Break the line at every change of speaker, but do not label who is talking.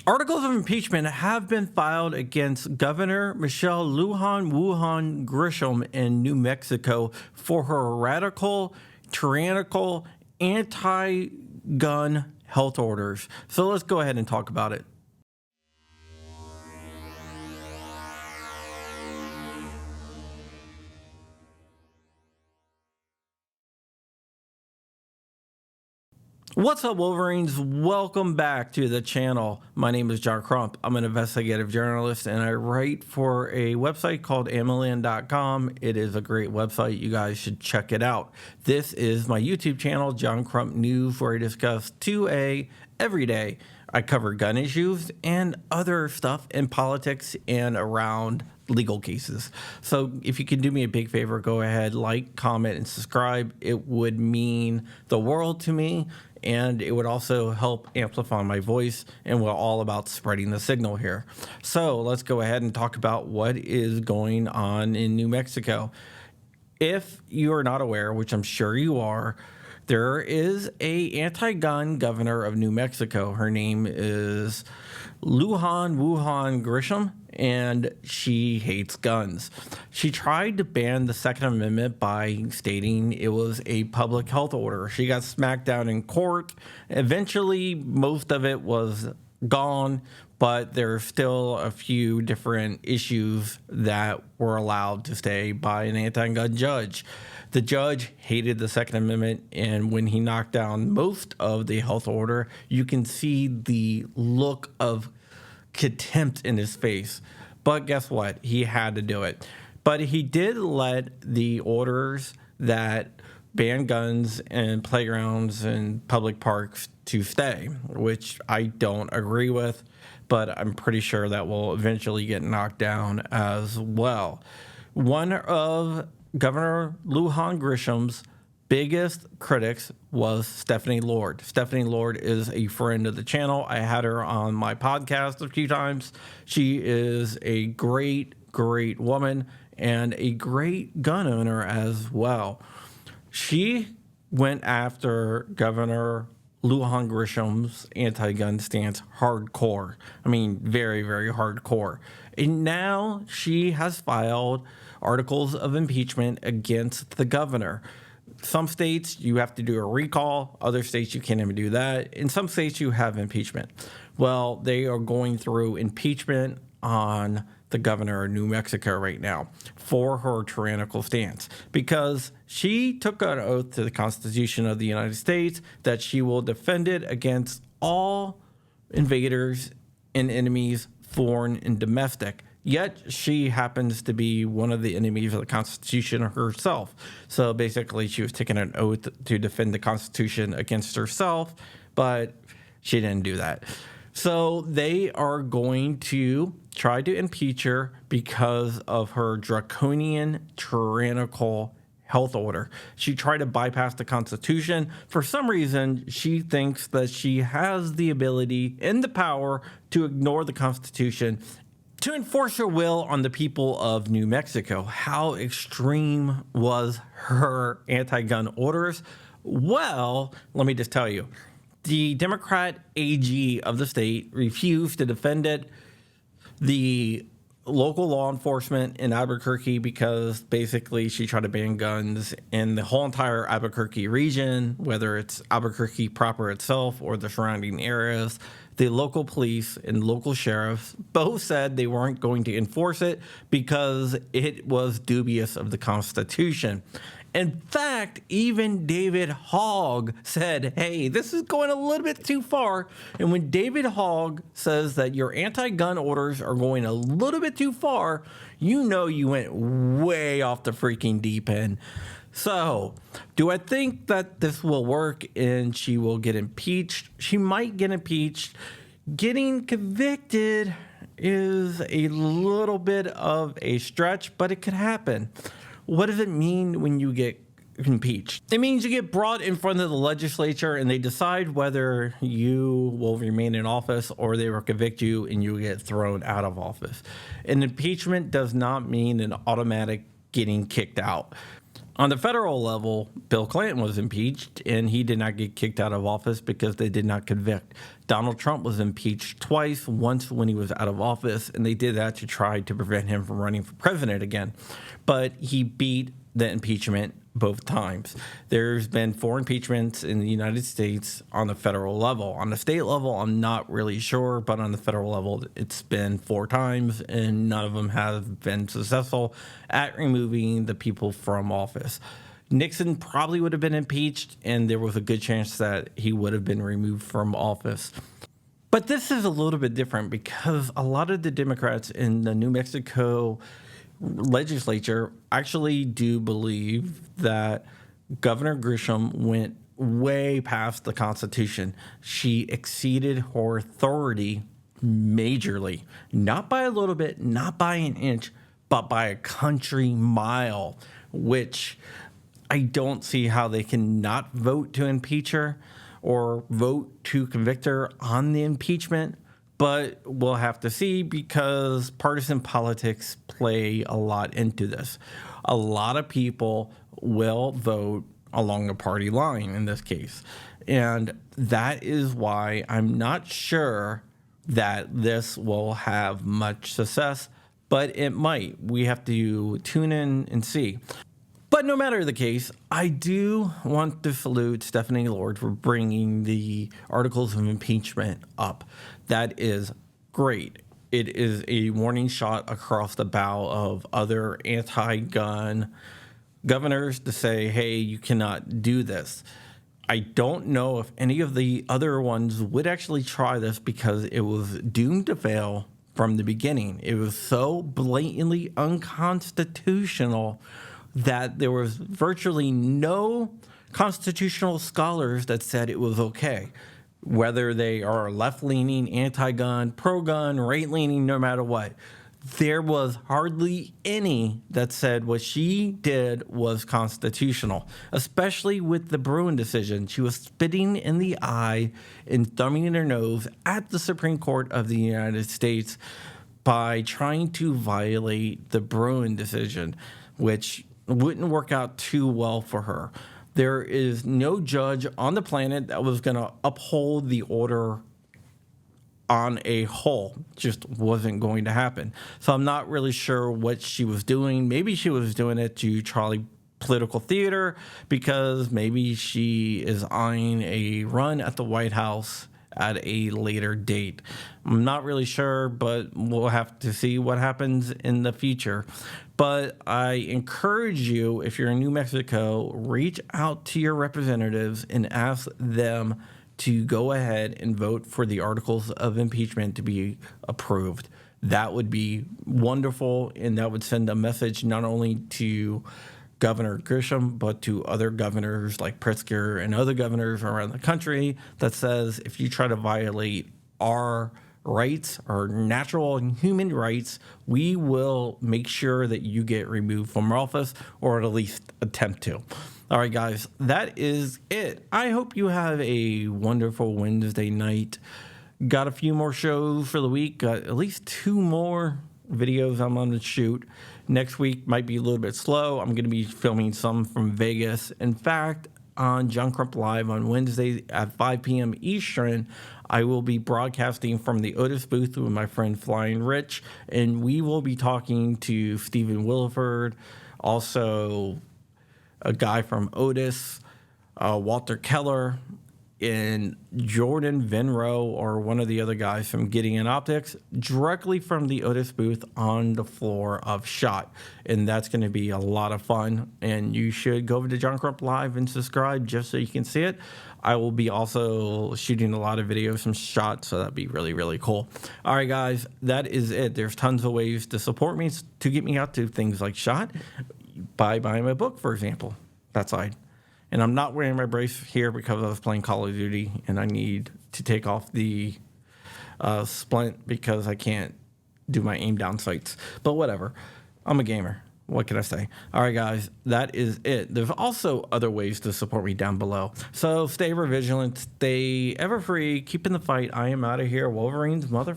Articles of impeachment have been filed against Governor Michelle Lujan Wuhan Grisham in New Mexico for her radical, tyrannical, anti-gun health orders. So let's go ahead and talk about it. What's up, Wolverines? Welcome back to the channel. My name is John Crump. I'm an investigative journalist and I write for a website called Amylin.com. It is a great website. You guys should check it out. This is my YouTube channel, John Crump News, where I discuss 2A every day. I cover gun issues and other stuff in politics and around legal cases. So if you can do me a big favor, go ahead, like, comment, and subscribe. It would mean the world to me, and it would also help amplify my voice, and we're all about spreading the signal here. So let's go ahead and talk about what is going on in New Mexico. If you are not aware, which I'm sure you are, there is a anti-gun governor of New Mexico. Her name is Lujan Wuhan Grisham, and she hates guns. She tried to ban the Second Amendment by stating it was a public health order. She got smacked down in court. Eventually, most of it was gone, but there are still a few different issues that were allowed to stay by an anti-gun judge. The judge hated the Second Amendment, and when he knocked down most of the health order, you can see the look of contempt in his face. But guess what? He had to do it. But he did let the orders that ban guns in playgrounds and public parks to stay, which I don't agree with, but I'm pretty sure that will eventually get knocked down as well. One of Governor Lujan Grisham's biggest critics was Stephanie Lord. Stephanie Lord is a friend of the channel. I had her on my podcast a few times. She is a great woman and a great gun owner as well. She went after Governor Lujan Grisham's anti-gun stance hardcore. I mean, very hardcore. And now she has filed articles of impeachment against the governor. Some states you have to do a recall. Other states you can't even do that. In some states you have impeachment. Well, they are going through impeachment on the governor of New Mexico right now for her tyrannical stance, because she took an oath to the Constitution of the United States that she will defend it against all invaders and enemies, foreign and domestic. Yet she happens to be one of the enemies of the Constitution herself. So basically she was taking an oath to defend the Constitution against herself, but she didn't do that. So they are going to try to impeach her because of her draconian, tyrannical health order. She tried to bypass the Constitution. For some reason, she thinks that she has the ability and the power to ignore the Constitution to enforce her will on the people of New Mexico. How extreme was her anti-gun orders? Well, let me just tell you. The Democrat AG of the state refused to defend it. The local law enforcement in Albuquerque, because basically she tried to ban guns in the whole entire Albuquerque region, whether it's Albuquerque proper itself or the surrounding areas. The local police and local sheriffs both said they weren't going to enforce it because it was dubious of the Constitution. In fact, even David Hogg said, hey, this is going a little bit too far. And when David Hogg says that your anti-gun orders are going a little bit too far, you know you went way off the freaking deep end. So, do I think that this will work and she will get impeached? She might get impeached. Getting convicted is a little bit of a stretch, but it could happen. What does it mean when you get impeached? It means you get brought in front of the legislature and they decide whether you will remain in office or they will convict you and you get thrown out of office. An impeachment does not mean an automatic getting kicked out. On the federal level, Bill Clinton was impeached, and he did not get kicked out of office because they did not convict. Donald Trump was impeached twice, once when he was out of office, and they did that to try to prevent him from running for president again. But he beat the impeachment both times. There's been 4 impeachments in the United States on the federal level. On the state level, I'm not really sure, but on the federal level, it's been 4 times, and none of them have been successful at removing the people from office. Nixon probably would have been impeached, and there was a good chance that he would have been removed from office. But this is a little bit different because a lot of the Democrats in the New Mexico legislature actually do believe that Governor Grisham went way past the Constitution. She exceeded her authority majorly, not by a little bit, not by an inch, but by a country mile, which I don't see how they can not vote to impeach her or vote to convict her on the impeachment. But we'll have to see because partisan politics play a lot into this. A lot of people will vote along the party line in this case. And that is why I'm not sure that this will have much success, but it might. We have to tune in and see. But no matter the case, I do want to salute Stephanie Lord for bringing the articles of impeachment up. That is great. It is a warning shot across the bow of other anti-gun governors to say, hey, you cannot do this. I don't know if any of the other ones would actually try this because it was doomed to fail from the beginning. It was so blatantly unconstitutional that there was virtually no constitutional scholars that said it was okay. Whether they are left-leaning, anti-gun, pro-gun, right-leaning, no matter what. There was hardly any that said what she did was constitutional, especially with the Bruin decision. She was spitting in the eye and thumbing in her nose at the Supreme Court of the United States by trying to violate the Bruin decision, which wouldn't work out too well for her. There is no judge on the planet that was going to uphold the order on a whole. Just wasn't going to happen. So I'm not really sure what she was doing. Maybe she was doing it to Charlie political theater because maybe she is eyeing a run at the White House at a later date. I'm not really sure, but we'll have to see what happens in the future. But I encourage you, if you're in New Mexico, reach out to your representatives and ask them to go ahead and vote for the articles of impeachment to be approved. That would be wonderful, and that would send a message not only to Governor Grisham, but to other governors like Pritzker and other governors around the country that says if you try to violate our rights, our natural and human rights, we will make sure that you get removed from office or at least attempt to. All right, guys, that is it. I hope you have a wonderful Wednesday night. Got a few more shows for the week. Got at least 2 more videos I'm going to shoot. Next week might be a little bit slow. I'm going to be filming some from Vegas. In fact, on John Crump Live on Wednesday at 5 p.m. Eastern, I will be broadcasting from the Otis booth with my friend Flying Rich, and we will be talking to Stephen Williford, also a guy from Otis, Walter Keller, and Jordan Venro, or one of the other guys from Gideon Optics, directly from the Otis booth on the floor of SHOT. And that's going to be a lot of fun. And you should go over to John Crump Live and subscribe just so you can see it. I will be also shooting a lot of videos from SHOT, so that'd be really, really cool. All right, guys, that is it. There's tons of ways to support me, to get me out to things like SHOT, by buying my book, for example. That's fine. And I'm not wearing my brace here because I was playing Call of Duty, and I need to take off the splint because I can't do my aim down sights. But whatever. I'm a gamer. What can I say? All right, guys, that is it. There's also other ways to support me down below. So stay ever vigilant, stay ever free, keep in the fight. I am out of here. Wolverine's mother...